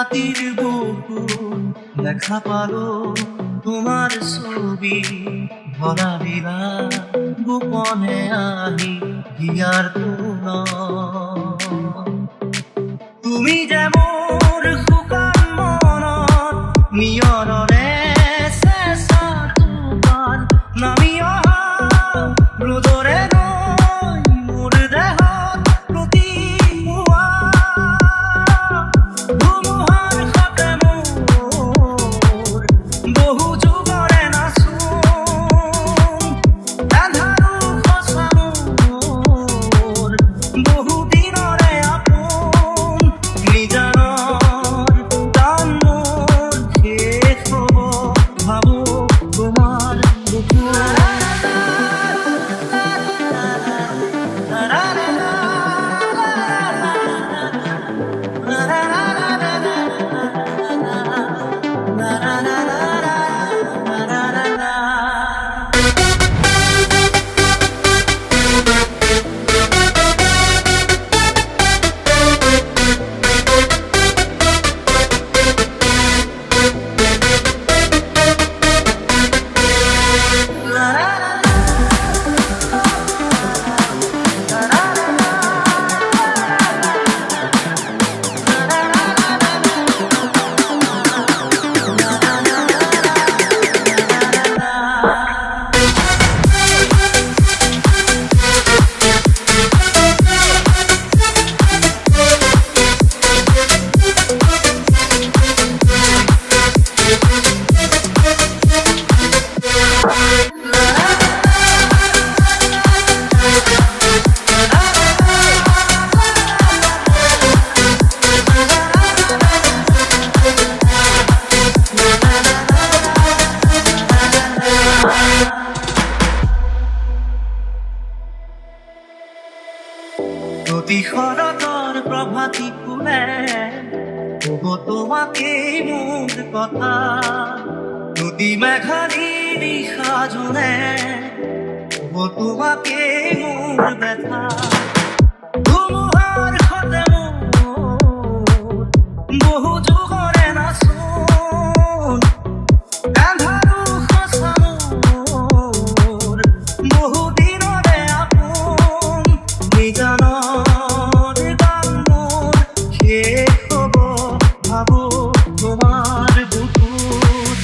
রাতির বুকু দেখা পালো তোমার ছবি ভরা বিলা গোপনে আহি হিয়ার কোন তুমি যে মোর শুকান মনত নিয়ৰৰে চেঁচাৰ তুফান নামি অহা ৰ'দৰে নৈ মোৰ দেহত প্ৰতিপুৱা ধুমুহাৰ সতে মোৰ বহু যুগৰে নাচোন আন্ধাৰো সঁচা মোৰ বহু দিনৰে আপোন নিজানৰ টান মোৰ শেষ হ'ব ভাবো তোমাৰ বুকুত প্রতি শৰতৰ প্ৰভাতী ফুলে কব তোমাকেই মোৰ কথা নদী মেঘালী নিশা জোনে কব তোমাকেই মোৰ ব্যথা ধুমুহাৰ সতে মোৰ বহু যুগৰে নাচোন আন্ধাৰো সঁচা মোৰ বহু দিনৰে আপোন নিজানৰ গান মোৰ শেষ হ'ব ভাবো তোমাৰ বুকুত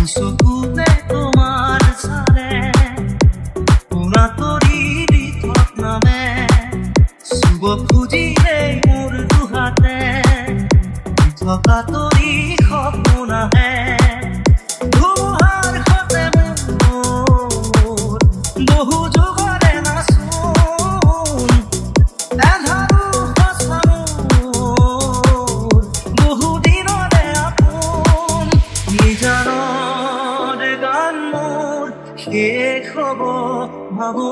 চকুতে তোমাৰ চালে পুৰা তৰি দিঠত নামে চুব খুজিলে মোৰ দুহাতে থকা তৰি সপোন আহে ধুমুহাৰ সতে মোৰ বহু যুগৰে নাচোন আন্ধাৰো সঁচা মোৰ বহু দিনৰে আপোন নিজানৰ গান মোৰ শেষ হ'ব ভাবো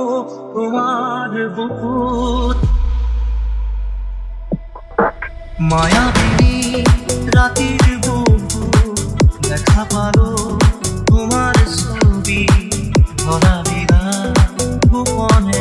তোমাৰ বুকুত মায়াবিনী রাতির বুকু দেখা পালো তোমার ছবি ভরা বিলা গোপনে